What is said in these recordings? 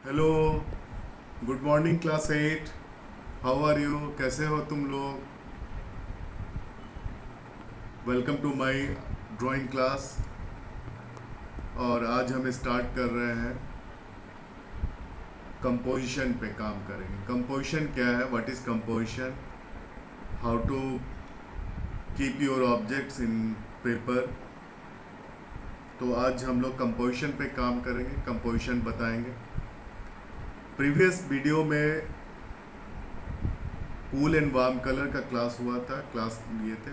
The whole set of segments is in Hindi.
Hello, good morning class 8। How are you? कैसे हो तुम लोग? Welcome to my drawing class. और आज हम स्टार्ट कर रहे हैं, कंपोजिशन पे काम करेंगे। कंपोजिशन क्या है? What is composition? How to keep your objects in paper. तो आज हम लोग कंपोजिशन पे काम करेंगे, कंपोजिशन बताएंगे। प्रीवियस वीडियो में कूल एंड वार्म कलर का क्लास हुआ था, क्लास लिए थे।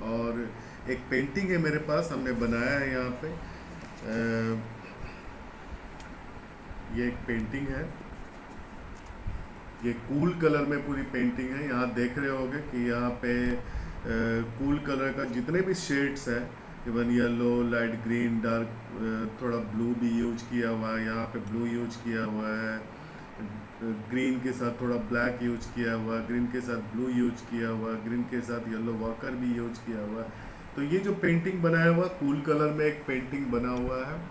और एक पेंटिंग है मेरे पास, हमने बनाया है यहाँ पे। ये एक पेंटिंग है, ये कूल कलर में पूरी पेंटिंग है। यहाँ देख रहे होगे कि यहाँ पे कूल कलर का जितने भी शेड्स है, even yellow, light green, dark, थोड़ा ब्लू भी यूज किया हुआ है। यहाँ पे ब्लू यूज किया हुआ है, ग्रीन के साथ थोड़ा ब्लैक यूज किया हुआ, ग्रीन के साथ ब्लू यूज किया हुआ, ग्रीन के साथ येलो वॉकर भी यूज किया हुआ। तो ये जो पेंटिंग बनाया हुआ, कूल कलर में एक पेंटिंग बना हुआ है।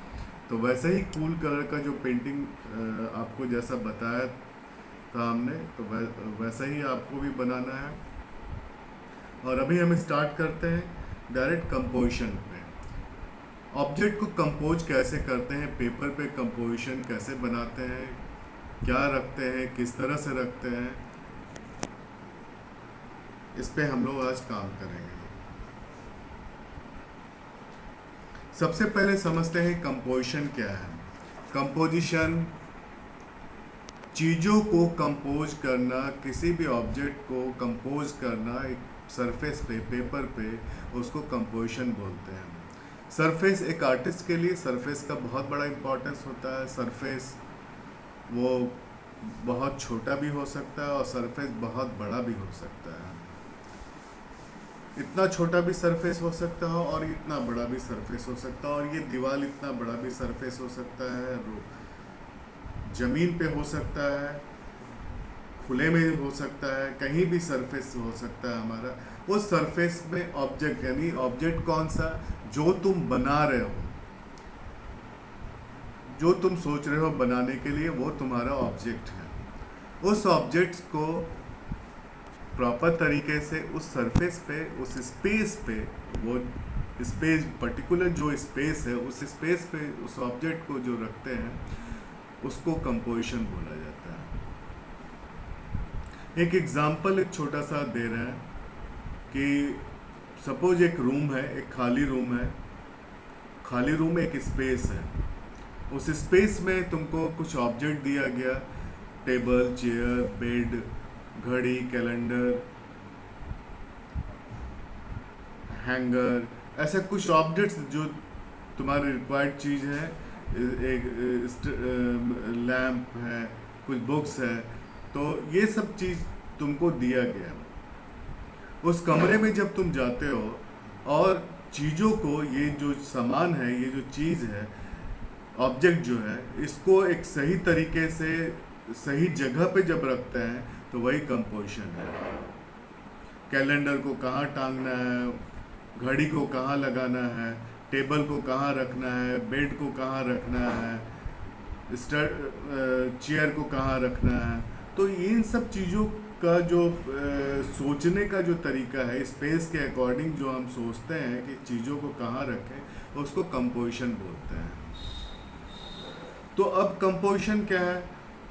तो वैसे ही कूल कलर का जो पेंटिंग आपको जैसा बताया था हमने, तो वैसा ही आपको भी बनाना है। और अभी हम स्टार्ट करते हैं डायरेक्ट कंपोजिशन पे। ऑब्जेक्ट को कंपोज कैसे करते हैं, पेपर पे कंपोजिशन कैसे बनाते हैं, क्या रखते हैं, किस तरह से रखते हैं, इस पे हम लोग आज काम करेंगे। सबसे पहले समझते हैं कंपोजिशन क्या है। कंपोजिशन चीज़ों को कंपोज करना, किसी भी ऑब्जेक्ट को कंपोज करना एक सरफेस पे, पेपर पे, उसको कंपोजिशन बोलते हैं। सरफेस एक आर्टिस्ट के लिए सरफेस का बहुत बड़ा इम्पोर्टेंस होता है। सरफेस वो बहुत छोटा भी हो सकता है और सरफेस बहुत बड़ा भी हो सकता है। इतना छोटा भी सरफेस हो सकता है और इतना बड़ा भी सरफेस हो सकता है। और ये दीवार इतना बड़ा भी सरफेस हो सकता है, जमीन पे हो सकता है, खुले में हो सकता है, कहीं भी सरफेस हो सकता है हमारा। उस सरफेस में ऑब्जेक्ट, यानी ऑब्जेक्ट कौन सा? जो तुम बना रहे हो, जो तुम सोच रहे हो बनाने के लिए, वो तुम्हारा ऑब्जेक्ट है। उस ऑब्जेक्ट्स को प्रॉपर तरीके से उस सरफेस पे, उस स्पेस पे, वो स्पेस, पर्टिकुलर जो स्पेस है, उस स्पेस पे उस ऑब्जेक्ट को जो रखते हैं, उसको कंपोजिशन बोला जाता है। एक एग्जांपल एक छोटा सा दे रहे हैं कि सपोज एक रूम है, एक खाली रूम है। खाली रूम में एक स्पेस है। उस स्पेस में तुमको कुछ ऑब्जेक्ट दिया गया, टेबल, चेयर, बेड, घड़ी, कैलेंडर, हैंगर, ऐसा कुछ ऑब्जेक्ट्स जो तुम्हारी रिक्वायर्ड चीज़ है। एक लैम्प है, कुछ बुक्स है। तो ये सब चीज़ तुमको दिया गया। उस कमरे में जब तुम जाते हो और चीज़ों को, ये जो सामान है, ये जो चीज़ है, ऑब्जेक्ट जो है, इसको एक सही तरीके से सही जगह पे जब रखते हैं, तो वही कंपोजिशन है। कैलेंडर को कहाँ टांगना है, घड़ी को कहाँ लगाना है, टेबल को कहाँ रखना है, बेड को कहाँ रखना है, चेयर को कहाँ रखना है। तो इन सब चीज़ों का जो सोचने का जो तरीका है, स्पेस के अकॉर्डिंग जो हम सोचते हैं कि चीज़ों को कहाँ रखें, उसको कंपोजिशन बोलते हैं। तो अब कंपोजिशन क्या है?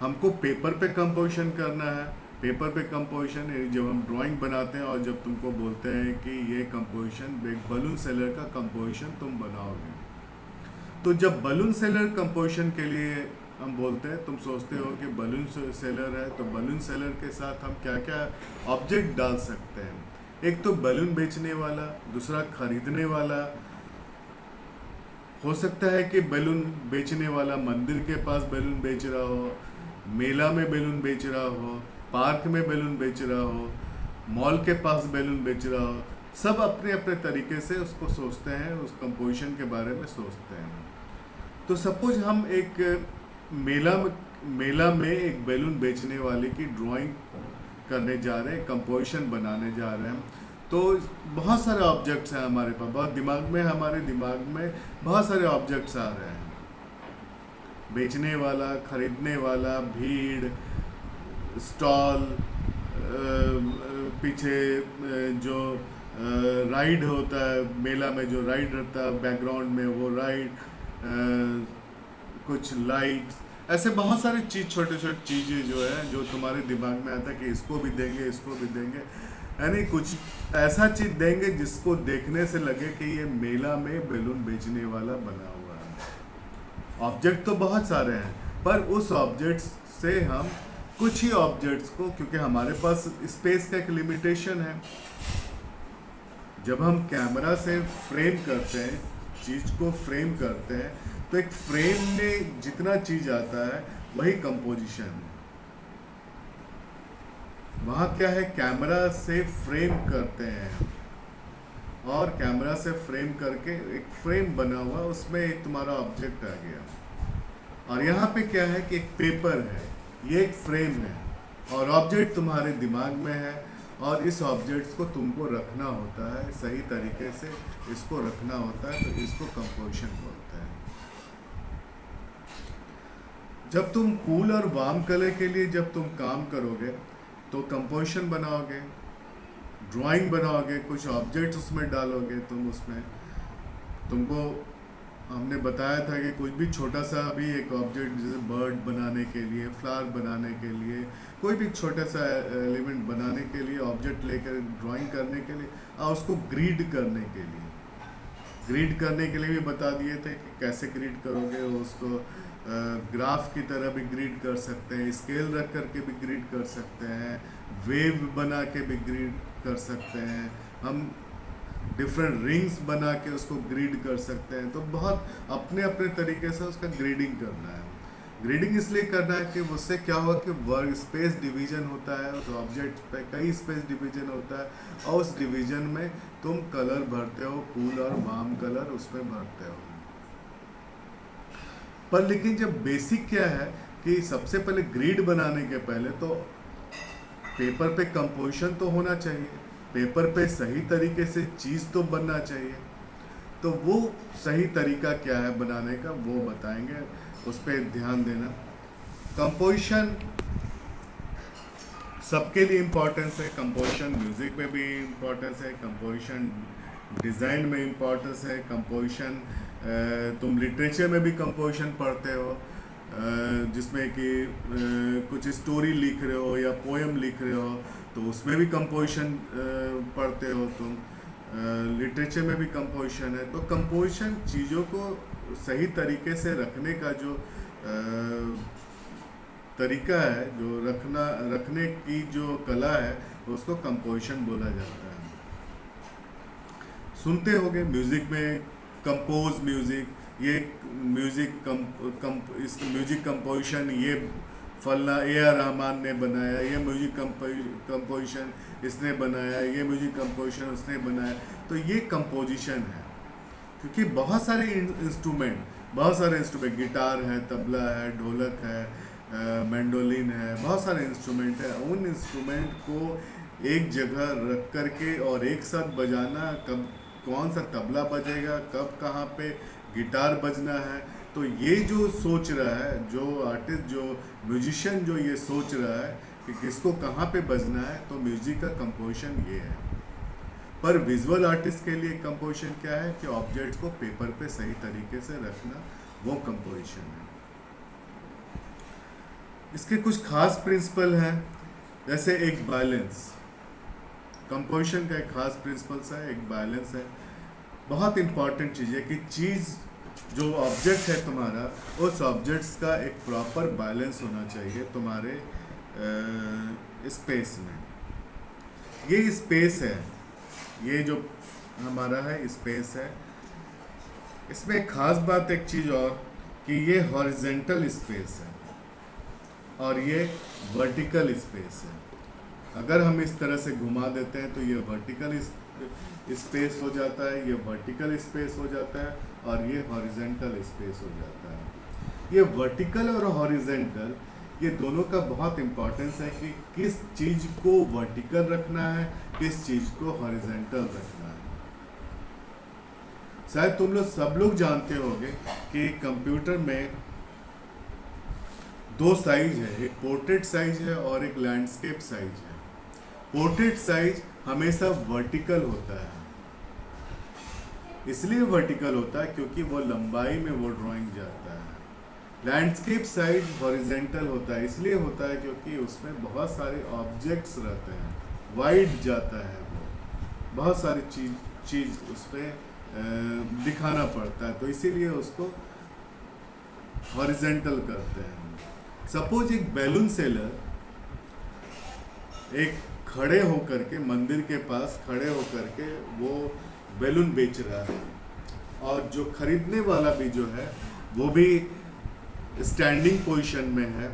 हमको पेपर पे कंपोजिशन करना है। पेपर पे कंपोजिशन, जब हम ड्राइंग बनाते हैं और जब तुमको बोलते हैं कि ये कंपोजिशन, एक बलून सेलर का कंपोजिशन तुम बनाओगे, तो जब बलून सेलर कंपोजिशन के लिए हम बोलते हैं, तुम सोचते हो कि बलून सेलर है, तो बलून सेलर के साथ हम क्या क्या ऑब्जेक्ट डाल सकते हैं। एक तो बलून बेचने वाला, दूसरा खरीदने वाला। हो सकता है कि बैलून बेचने वाला मंदिर के पास बैलून बेच रहा हो, मेला में बैलून बेच रहा हो, पार्क में बैलून बेच रहा हो, मॉल के पास बैलून बेच रहा हो। सब अपने अपने तरीके से उसको सोचते हैं, उस कंपोजिशन के बारे में सोचते हैं। तो सपोज हम एक मेला में एक बैलून बेचने वाले की ड्राइंग करने जा रहे हैं, कंपोजिशन बनाने जा रहे हैं। तो बहुत सारे ऑब्जेक्ट्स हैं हमारे पास, हमारे दिमाग में बहुत सारे ऑब्जेक्ट्स आ रहे हैं। बेचने वाला, खरीदने वाला, भीड़, स्टॉल, पीछे जो राइड होता है मेला में, जो राइड रहता है बैकग्राउंड में वो राइड, कुछ लाइट, ऐसे बहुत सारी चीज़, छोटे छोटे चीज़ें जो है जो तुम्हारे दिमाग में आता है कि इसको भी देंगे, इसको भी देंगे, यानी कुछ ऐसा चीज़ देंगे जिसको देखने से लगे कि ये मेला में बैलून बेचने वाला बना हुआ है। ऑब्जेक्ट तो बहुत सारे हैं, पर उस ऑब्जेक्ट्स से हम कुछ ही ऑब्जेक्ट्स को, क्योंकि हमारे पास स्पेस का एक लिमिटेशन है, जब हम कैमरा से फ्रेम करते हैं, चीज़ को फ्रेम करते हैं, तो एक फ्रेम में जितना चीज़ आता है वही कंपोजिशन है। वहाँ क्या है, कैमरा से फ्रेम करते हैं और कैमरा से फ्रेम करके एक फ्रेम बना हुआ, उसमें एक तुम्हारा ऑब्जेक्ट आ गया। और यहाँ पे क्या है कि एक पेपर है, ये एक फ्रेम है और ऑब्जेक्ट तुम्हारे दिमाग में है, और इस ऑब्जेक्ट्स को तुमको रखना होता है सही तरीके से, इसको रखना होता है, तो इसको कंपोजिशन बोलते हैं। जब तुम कूल और वार्म कलर के लिए जब तुम काम करोगे तो कंपोजिशन बनाओगे, ड्राइंग बनाओगे, कुछ ऑब्जेक्ट्स उसमें डालोगे तुम, उसमें तुमको हमने बताया था कि कुछ भी छोटा सा भी एक ऑब्जेक्ट, जैसे बर्ड बनाने के लिए, फ्लावर बनाने के लिए, कोई भी छोटा सा एलिमेंट बनाने के लिए, ऑब्जेक्ट लेकर ड्राइंग करने के लिए और उसको ग्रीड करने के लिए, ग्रीड करने के लिए भी बता दिए थे कि कैसे ग्रीड करोगे। उसको ग्राफ की तरह भी ग्रीड कर सकते हैं, स्केल रख करके भी ग्रीड कर सकते हैं, वेव बना के भी ग्रीड कर सकते हैं, हम डिफरेंट रिंग्स बना के उसको ग्रीड कर सकते हैं। तो बहुत अपने अपने तरीके से उसका ग्रीडिंग करना है। ग्रीडिंग इसलिए करना है कि उससे क्या हुआ कि वर्क स्पेस डिवीजन होता है, उस ऑब्जेक्ट पे कई स्पेस डिवीजन होता है, और उस डिवीजन में तुम कलर भरते हो, कूल और वार्म कलर उसमें भरते हो। पर लेकिन जब बेसिक क्या है कि सबसे पहले ग्रिड बनाने के पहले तो पेपर पे कंपोजिशन तो होना चाहिए, पेपर पे सही तरीके से चीज़ तो बनना चाहिए। तो वो सही तरीका क्या है बनाने का वो बताएंगे, उस पर ध्यान देना। कंपोजिशन सबके लिए इम्पोर्टेंस है, कंपोजिशन म्यूज़िक में भी इम्पोर्टेंस है, कंपोजिशन डिज़ाइन में इम्पोर्टेंस है, कंपोजिशन तुम लिटरेचर में भी कंपोजिशन पढ़ते हो, जिसमें कि कुछ स्टोरी लिख रहे हो या पोएम लिख रहे हो तो उसमें भी कंपोजिशन पढ़ते हो तुम, लिटरेचर में भी कंपोजिशन है। तो कंपोजिशन चीज़ों को सही तरीके से रखने का जो तरीका है, जो रखने की जो कला है, उसको कंपोजिशन बोला जाता है। सुनते होंगे म्यूज़िक में कंपोज म्यूज़िक, ये म्यूज़िक इस म्यूज़िक कंपोजिशन ये फलना A.R. रहमान ने बनाया, ये म्यूज़िक कंपोजिशन इसने बनाया, ये म्यूज़िक कंपोजिशन उसने बनाया। तो ये कंपोजिशन है, क्योंकि बहुत सारे इंस्ट्रूमेंट, गिटार है, तबला है, ढोलक है, मैंडोलिन है, बहुत सारे इंस्ट्रूमेंट है। उन इंस्ट्रूमेंट को एक जगह रख करके और एक साथ बजाना, कब कौन सा तबला बजेगा, कब कहाँ पे गिटार बजना है, तो ये जो सोच रहा है, जो आर्टिस्ट, जो म्यूजिशियन जो ये सोच रहा है कि किसको कहाँ पे बजना है, तो म्यूजिक का कंपोजिशन ये है। पर विजुअल आर्टिस्ट के लिए कंपोजिशन क्या है कि ऑब्जेक्ट को पेपर पे सही तरीके से रखना, वो कंपोजिशन है। इसके कुछ खास प्रिंसिपल हैं, जैसे एक बैलेंस, कंपोजिशन का एक खास प्रिंसिपल्स है, एक बैलेंस है। बहुत इंपॉर्टेंट चीज़ है कि चीज़ जो ऑब्जेक्ट है तुम्हारा, उस ऑब्जेक्ट्स का एक प्रॉपर बैलेंस होना चाहिए तुम्हारे स्पेस में। ये स्पेस है, ये जो हमारा है स्पेस है, इसमें एक खास बात, एक चीज़ और कि ये हॉरिजेंटल स्पेस है और ये वर्टिकल स्पेस है। अगर हम इस तरह से घुमा देते हैं तो ये वर्टिकल स्पेस हो जाता है, ये वर्टिकल स्पेस हो जाता है, और ये हॉरिजेंटल स्पेस हो जाता है। ये वर्टिकल और हॉरिजेंटल, ये दोनों का बहुत इम्पोर्टेंस है कि किस चीज़ को वर्टिकल रखना है, किस चीज़ को हॉरिजेंटल रखना है। शायद तुम लोग सब लोग जानते होंगे कि कंप्यूटर में दो साइज है, एक पोर्ट्रेट साइज है और एक लैंडस्केप साइज है। पोर्ट्रेट साइज हमेशा वर्टिकल होता है, इसलिए वर्टिकल होता है क्योंकि वो लंबाई में वो ड्राइंग जाता है। लैंडस्केप साइज हॉरिजेंटल होता है, इसलिए होता है क्योंकि उसमें बहुत सारे ऑब्जेक्ट्स रहते हैं, वाइड जाता है, वो बहुत सारी चीज उस पर दिखाना पड़ता है, तो इसीलिए उसको हॉरिजेंटल करते हैं। सपोज एक बैलून सेलर एक खड़े होकर के मंदिर के पास खड़े होकर के वो बैलून बेच रहा है, और जो खरीदने वाला भी जो है वो भी स्टैंडिंग पोजीशन में है,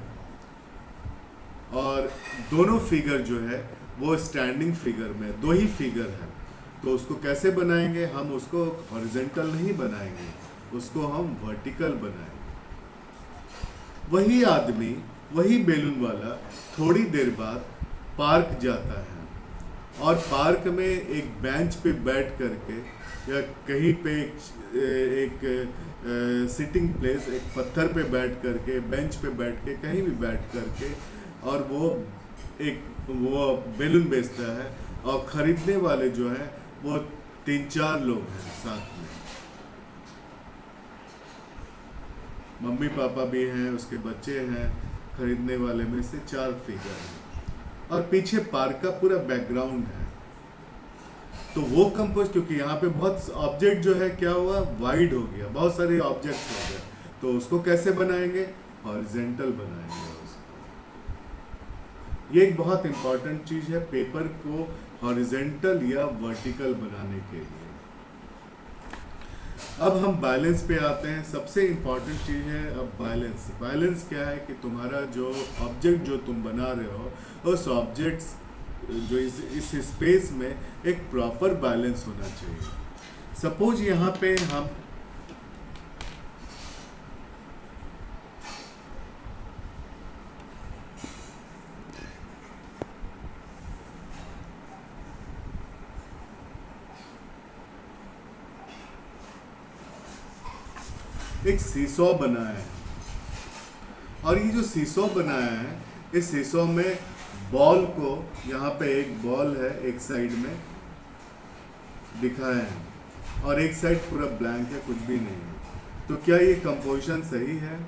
और दोनों फिगर जो है वो स्टैंडिंग फिगर में, दो ही फिगर है। तो उसको कैसे बनाएंगे हम? उसको हॉरिजेंटल नहीं बनाएंगे, उसको हम वर्टिकल बनाएंगे। वही आदमी, वही बैलून वाला थोड़ी देर बाद पार्क जाता है, और पार्क में एक बेंच पे बैठ करके या कहीं पे एक सिटिंग प्लेस, एक पत्थर पे बैठ करके, बेंच पे बैठ के, कहीं भी बैठ करके, और वो बैलून बेचता है, और ख़रीदने वाले जो हैं वो 3-4 लोग हैं साथ में, मम्मी पापा भी हैं, उसके बच्चे हैं, खरीदने वाले में से 4 फिगर हैं, और पीछे पार्क का पूरा बैकग्राउंड है। तो वो कंपोज, क्योंकि यहाँ पे बहुत ऑब्जेक्ट जो है क्या हुआ, वाइड हो गया, बहुत सारे ऑब्जेक्ट्स हो गए, तो उसको कैसे बनाएंगे? हॉरिजेंटल बनाएंगे उसको। ये एक बहुत इंपॉर्टेंट चीज़ है पेपर को हॉरिजेंटल या वर्टिकल बनाने के लिए। अब हम बैलेंस पे आते हैं। सबसे इम्पॉर्टेंट चीज़ है अब बैलेंस। बैलेंस क्या है कि तुम्हारा जो ऑब्जेक्ट जो तुम बना रहे हो, उस ऑब्जेक्ट्स जो इस स्पेस में एक प्रॉपर बैलेंस होना चाहिए। सपोज यहाँ पे हम एक सीसॉ बनाया है, और ये जो सीसॉ बनाया है, इस सीसॉ में बॉल को, यहाँ पे एक बॉल है एक साइड में दिखाया है, और एक साइड पूरा ब्लैंक है, कुछ भी नहीं है। तो क्या ये कंपोजिशन सही है?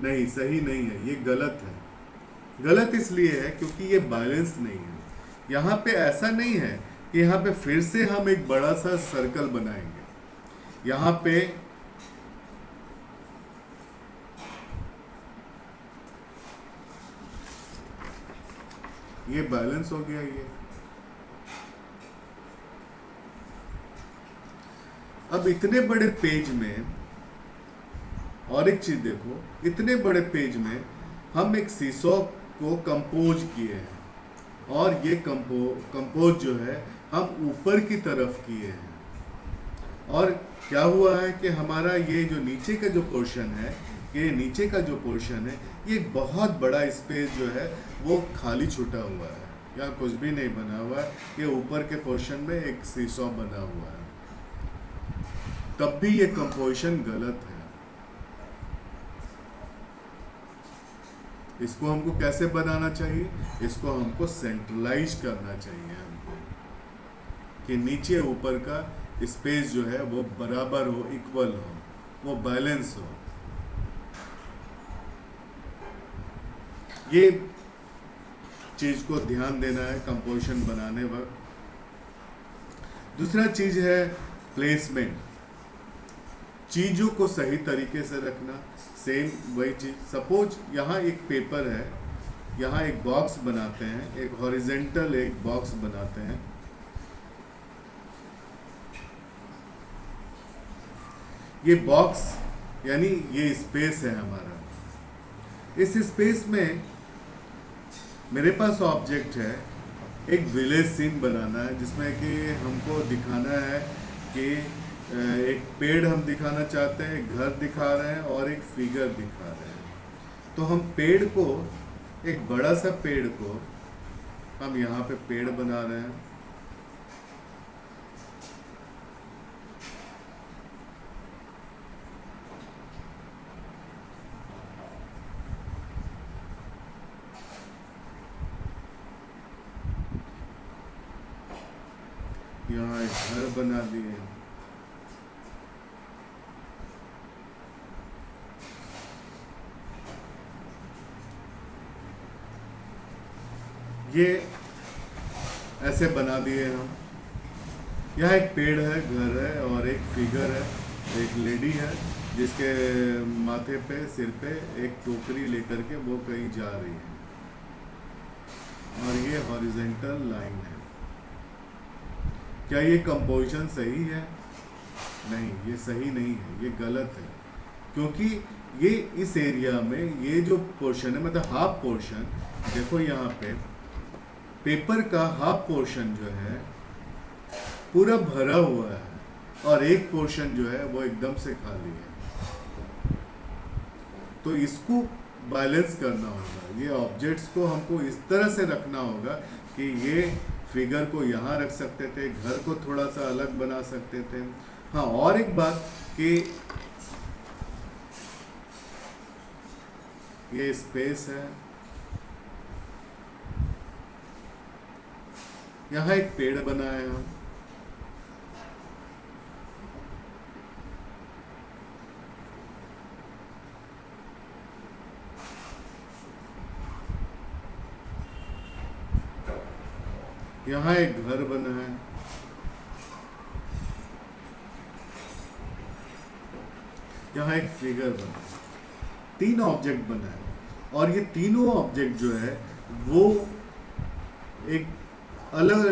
नहीं, सही नहीं है, ये गलत है। गलत इसलिए है क्योंकि ये बैलेंस नहीं है। यहाँ पे ऐसा नहीं है कि यहाँ पे फिर से हम एक बड़ा सा सर्कल बनाएंगे। यहाँ पे ये बैलेंस हो गया। ये अब इतने बड़े पेज में और एक चीज देखो, इतने बड़े पेज में हम एक सीसॉ को कंपोज किए हैं, और ये कंपोज जो है हम ऊपर की तरफ किए हैं, और क्या हुआ है कि हमारा ये जो नीचे का जो पोर्शन है, ये नीचे का जो पोर्शन है, ये बहुत बड़ा स्पेस जो है वो खाली छूटा हुआ है, यहाँ कुछ भी नहीं बना हुआ है। ये ऊपर के पोर्शन में एक सीसॉ बना हुआ है, तब भी ये कंपोजिशन गलत है। इसको हमको कैसे बनाना चाहिए? इसको हमको सेंट्रलाइज करना चाहिए हमको, कि नीचे ऊपर का स्पेस जो है वो बराबर हो, इक्वल हो, वो बैलेंस हो। ये चीज को ध्यान देना है कंपोजिशन बनाने वक्त। दूसरा चीज है प्लेसमेंट, चीजों को सही तरीके से रखना। सेम वही चीज, सपोज यहाँ एक पेपर है, यहाँ एक बॉक्स बनाते हैं, एक हॉरिजेंटल एक बॉक्स बनाते हैं। ये बॉक्स यानी ये स्पेस है हमारा। इस स्पेस में मेरे पास ऑब्जेक्ट है, एक विलेज सीन बनाना है, जिसमें कि हमको दिखाना है कि एक पेड़ हम दिखाना चाहते हैं, एक घर दिखा रहे हैं और एक फिगर दिखा रहे हैं। तो हम पेड़ को, एक बड़ा सा पेड़ को हम यहाँ पे पेड़ बना रहे हैं। यहाँ एक घर बना दिए। ये ऐसे बना दिए हम। यहाँ एक पेड़ है, घर है और एक फिगर है, एक लेडी है जिसके माथे पे, सिर पे एक टोकरी लेकर के वो कहीं जा रही है, और ये हॉरिजेंटल लाइन है। क्या ये कंपोजिशन सही है? नहीं, ये सही नहीं है, ये गलत है। क्योंकि ये इस एरिया में ये जो पोर्शन है, मतलब हाफ पोर्शन, देखो यहाँ पे पेपर का हाफ पोर्शन जो है पूरा भरा हुआ है और एक पोर्शन जो है वो एकदम से खाली है। तो इसको बैलेंस करना होगा। ये ऑब्जेक्ट्स को हमको इस तरह से रखना होगा कि ये फिगर को यहाँ रख सकते थे, घर को थोड़ा सा अलग बना सकते थे। हाँ, और एक बात कि ये स्पेस है, यहाँ एक पेड़ बनाया है, यहाँ एक घर बना है, यहाँ एक फिगर बना है, 3 ऑब्जेक्ट बना है। और ये तीनों ऑब्जेक्ट जो है वो एक अलग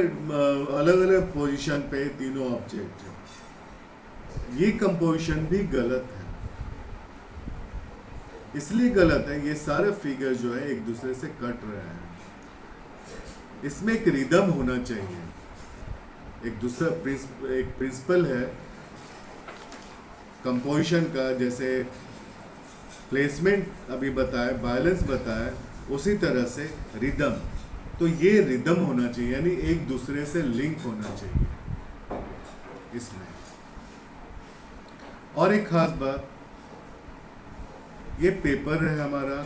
अलग पोजीशन पे तीनों ऑब्जेक्ट है। ये कंपोजिशन भी गलत है। इसलिए गलत है, ये सारे फिगर जो है एक दूसरे से कट रहे हैं। इसमें एक रिदम होना चाहिए। एक दूसरा एक प्रिंसिपल है कंपोजिशन का, जैसे प्लेसमेंट अभी बताया, बैलेंस बताया, उसी तरह से रिदम। तो ये रिदम होना चाहिए, यानी एक दूसरे से लिंक होना चाहिए इसमें। और एक खास बात, ये पेपर है हमारा,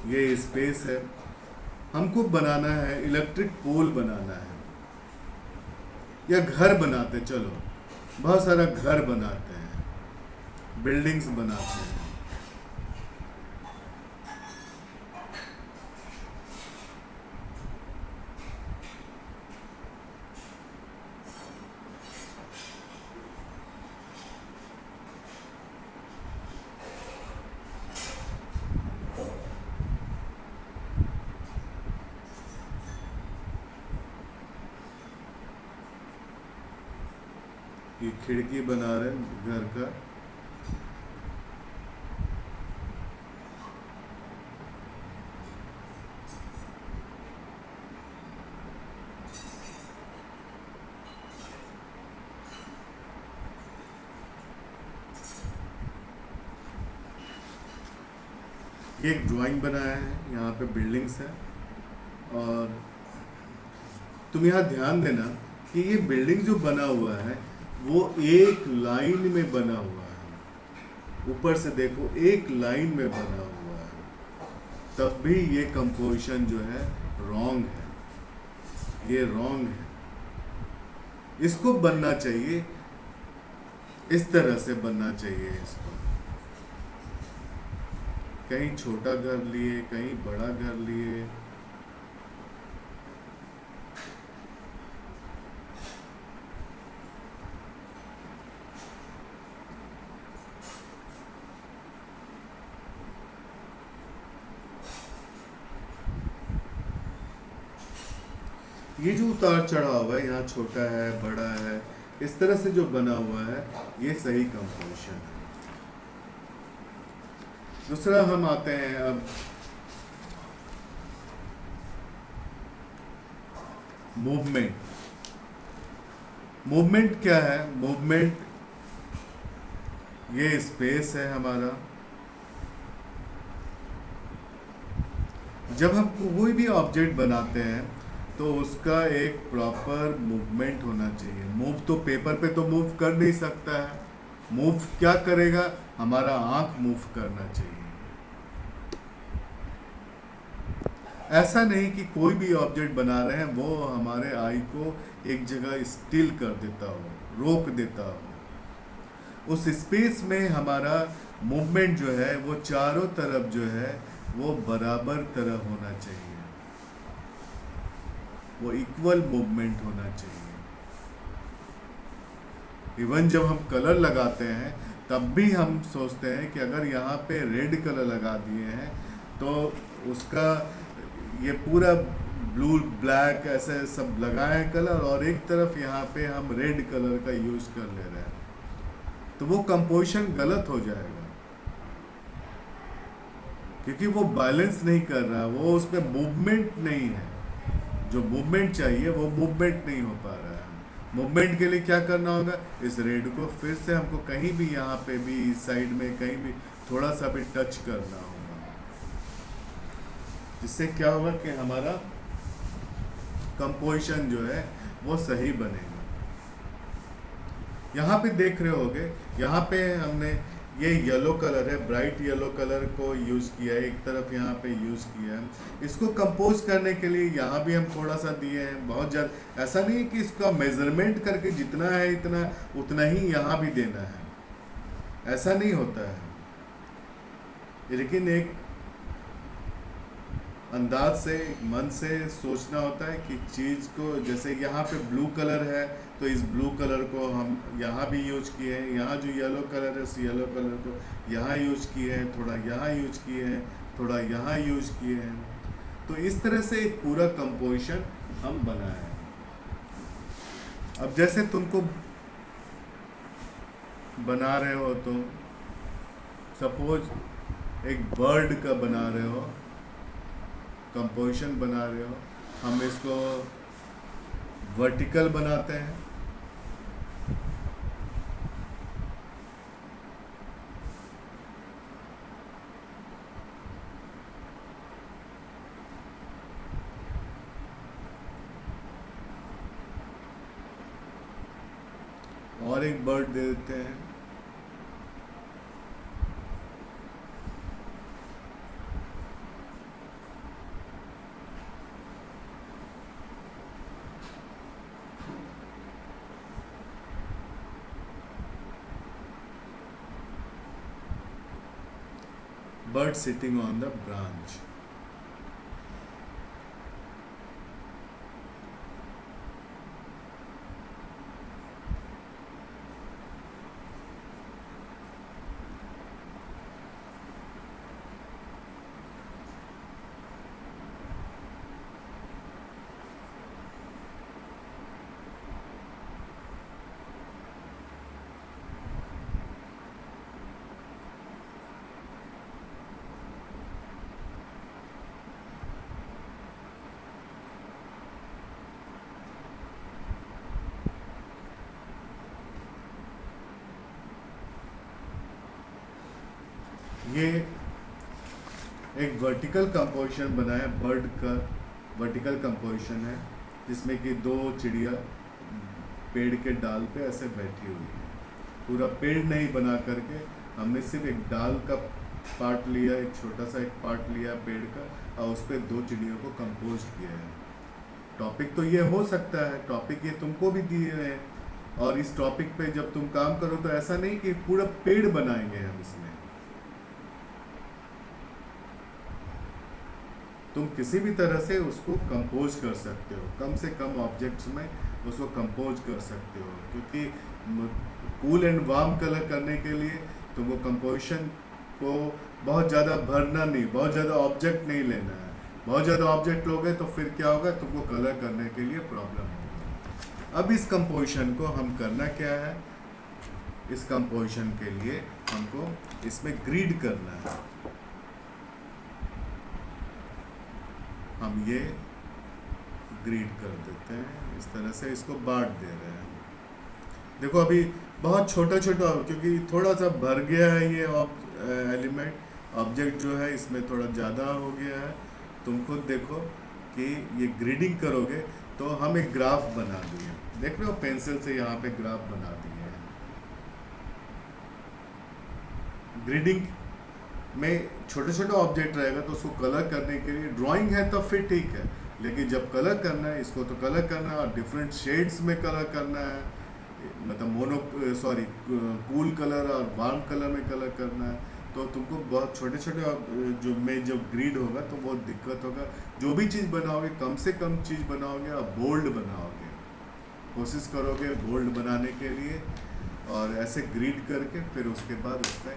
ये स्पेस है, हमको बनाना है इलेक्ट्रिक पोल बनाना है या घर बनाते, चलो बहुत सारा घर बनाते हैं, बिल्डिंग्स बनाते हैं। ये खिड़की बना रहे हैं घर का, ये एक ड्राइंग बनाया है, यहाँ पे बिल्डिंग्स है। और तुम यहाँ ध्यान देना कि ये बिल्डिंग जो बना हुआ है वो एक लाइन में बना हुआ है। ऊपर से देखो, एक लाइन में बना हुआ है, तब भी ये कंपोजिशन जो है रॉन्ग है। ये रॉन्ग है। इसको बनना चाहिए, इस तरह से बनना चाहिए इसको। कहीं छोटा घर लिए, कहीं बड़ा घर लिए। ये जो उतार चढ़ाव है, यहाँ छोटा है, बड़ा है, इस तरह से जो बना हुआ है, ये सही कंपोजिशन है। दूसरा हम आते हैं अब मूवमेंट। मूवमेंट क्या है? मूवमेंट, ये स्पेस है हमारा। जब हम कोई भी ऑब्जेक्ट बनाते हैं तो उसका एक प्रॉपर मूवमेंट होना चाहिए। मूव तो पेपर पे तो मूव कर नहीं सकता है। मूव क्या करेगा? हमारा आंख मूव करना चाहिए। ऐसा नहीं कि कोई भी ऑब्जेक्ट बना रहे हैं वो हमारे आई को एक जगह स्टिल कर देता हो, रोक देता हो। उस स्पेस में हमारा मूवमेंट जो है वो चारों तरफ जो है वो बराबर तरह होना चाहिए, वो इक्वल मूवमेंट होना चाहिए। इवन जब हम कलर लगाते हैं तब भी हम सोचते हैं कि अगर यहाँ पे रेड कलर लगा दिए हैं तो उसका ये पूरा ब्लू ब्लैक ऐसे सब लगाए हैं कलर, और एक तरफ यहाँ पे हम रेड कलर का यूज कर ले रहे हैं, तो वो कंपोजिशन गलत हो जाएगा, क्योंकि वो बैलेंस नहीं कर रहा, वो उसमें मूवमेंट नहीं है। जो मूवमेंट चाहिए वो मूवमेंट नहीं हो पा रहा है। मूवमेंट के लिए क्या करना होगा, इस रेड को फिर से हमको कहीं भी यहाँ पे भी इस साइड में कहीं भी थोड़ा सा भी टच करना होगा, जिससे क्या होगा कि हमारा कंपोजिशन जो है वो सही बनेगा। यहाँ पे देख रहे होगे, यहाँ पे हमने ये येलो कलर है, ब्राइट येलो कलर को यूज़ किया है, एक तरफ यहाँ पे यूज़ किया है। इसको कंपोज करने के लिए यहाँ भी हम थोड़ा सा दिए हैं, बहुत ज़्यादा ऐसा नहीं है कि इसका मेजरमेंट करके जितना है इतना उतना ही यहाँ भी देना है, ऐसा नहीं होता है। लेकिन एक अंदाज से, मन से सोचना होता है कि चीज़ को, जैसे यहाँ पे ब्लू कलर है तो इस ब्लू कलर को हम यहाँ भी यूज किए हैं, यहाँ जो येलो कलर है उस येलो कलर को यहाँ यूज किए हैं, थोड़ा यहाँ यूज किए हैं, थोड़ा यहाँ यूज किए हैं। तो इस तरह से एक पूरा कंपोजिशन हम बनाए हैं। अब जैसे तुमको बना रहे हो, तो सपोज एक बर्ड का बना रहे हो, कंपोजिशन बना रहे हो, हम इसको वर्टिकल बनाते हैं। और एक बर्ड दे देते हैं, bird sitting on the branch. ये एक वर्टिकल कंपोजिशन बना है, बर्ड का वर्टिकल कंपोजिशन है, जिसमें कि दो चिड़िया पेड़ के डाल पे ऐसे बैठी हुई है। पूरा पेड़ नहीं बना करके हमने सिर्फ एक डाल का पार्ट लिया, एक छोटा सा एक पार्ट लिया पेड़ का, और उस पर दो चिड़ियों को कंपोज किया है। टॉपिक तो ये हो सकता है, टॉपिक ये तुमको भी दिए हैं, और इस टॉपिक पे जब तुम काम करो तो ऐसा नहीं कि पूरा पेड़ बनाएंगे हम इसमें। तुम किसी भी तरह से उसको कंपोज कर सकते हो, कम से कम ऑब्जेक्ट्स में उसको कंपोज कर सकते हो, क्योंकि कूल एंड वार्म कलर करने के लिए तुमको कंपोजिशन को बहुत ज़्यादा भरना नहीं, बहुत ज़्यादा ऑब्जेक्ट नहीं लेना है। बहुत ज़्यादा ऑब्जेक्ट लोगे तो फिर क्या होगा, तुमको कलर करने के लिए प्रॉब्लम होगा। अब इस कंपोजिशन को हम करना क्या है, इस कंपोजिशन के लिए हमको इसमें ग्रिड करना है। हम ये ग्रिड कर देते हैं, इस तरह से इसको बांट दे रहे हैं। देखो अभी बहुत छोटा छोटा, क्योंकि थोड़ा सा भर गया है ये एलिमेंट, ऑब्जेक्ट जो है इसमें थोड़ा ज़्यादा हो गया है। तुम खुद देखो कि ये ग्रिडिंग करोगे तो हम एक ग्राफ बना दिए, देख रहे हो, पेंसिल से यहाँ पे ग्राफ बना दिए हैं। ग्रिडिंग में छोटे छोटे ऑब्जेक्ट रहेगा तो उसको कलर करने के लिए ड्राइंग है तो फिर ठीक है, लेकिन जब कलर करना है इसको तो कलर करना है और डिफरेंट शेड्स में कलर करना है, मतलब कूल कलर और वार्म कलर में कलर करना है, तो तुमको बहुत छोटे छोटे जो ग्रीड होगा तो बहुत दिक्कत होगा। जो भी चीज़ बनाओगे कम से कम चीज़ बनाओगे और बोल्ड बनाओगे, कोशिश करोगे बोल्ड बनाने के लिए, और ऐसे ग्रीड करके फिर उसके बाद उसमें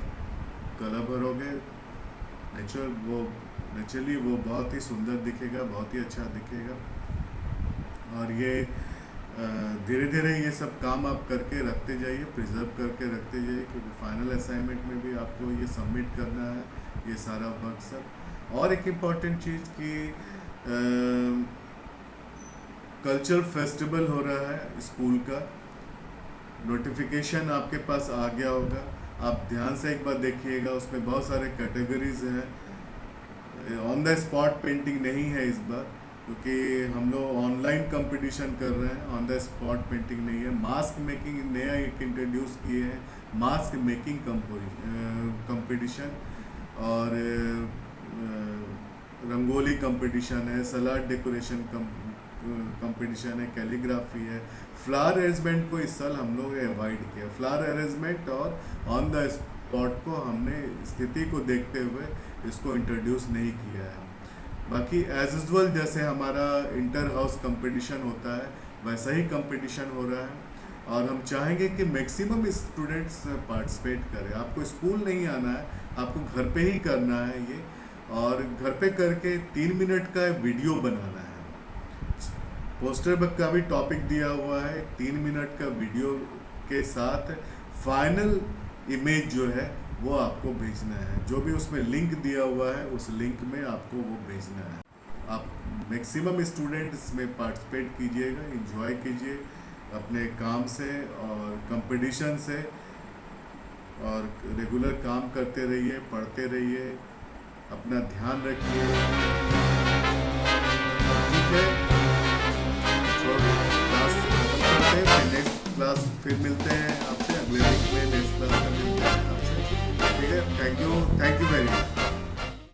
कलर भरोगे। नेचुरली वो बहुत ही सुंदर दिखेगा, बहुत ही अच्छा दिखेगा। और ये धीरे धीरे ये सब काम आप करके रखते जाइए, प्रिजर्व करके रखते जाइए, क्योंकि फाइनल असाइनमेंट में भी आपको ये सबमिट करना है, ये सारा वर्क सब। और एक इम्पॉर्टेंट चीज़ कि कल्चरल फेस्टिवल हो रहा है स्कूल का, नोटिफिकेशन आपके पास आ गया होगा, आप ध्यान से एक बार देखिएगा, उसमें बहुत सारे कैटेगरीज हैं। ऑन द स्पॉट पेंटिंग नहीं है इस बार, क्योंकि हम लोग ऑनलाइन कंपटीशन कर रहे हैं, ऑन द स्पॉट पेंटिंग नहीं है। मास्क मेकिंग नया एक इंट्रोड्यूस किए हैं, मास्क मेकिंग कंपटीशन, और रंगोली कंपटीशन है, सलाद डेकोरेशन कंपटीशन है, कैलीग्राफी है। फ्लावर अरेंजमेंट को इस साल हम लोग अवॉइड किया, फ्लावर अरेंजमेंट और ऑन द स्पॉट को हमने स्थिति को देखते हुए इसको इंट्रोड्यूस नहीं किया है। बाकी एज यूजुअल जैसे हमारा इंटर हाउस कंपटीशन होता है वैसा ही कंपटीशन हो रहा है, और हम चाहेंगे कि मैक्सिमम स्टूडेंट्स पार्टिसिपेट करें। आपको स्कूल नहीं आना है, आपको घर पे ही करना है ये, और घर पे करके 3 मिनट का वीडियो बनाना है। पोस्टर का भी टॉपिक दिया हुआ है, 3 मिनट का वीडियो के साथ फाइनल इमेज जो है वो आपको भेजना है। जो भी उसमें लिंक दिया हुआ है उस लिंक में आपको वो भेजना है। आप मैक्सिमम स्टूडेंट इसमें पार्टिसिपेट कीजिएगा, एंजॉय कीजिए अपने काम से और कंपटीशन से, और रेगुलर काम करते रहिए, पढ़ते रहिए, अपना ध्यान रखिए। ठीक है, क्लास खत्म करते हैं, नेक्स्ट क्लास फिर मिलते हैं आपसे, अगले वीक में नेक्स्ट क्लास का मिलते हैं आपसे। ठीक है, थैंक यू वेरी मच।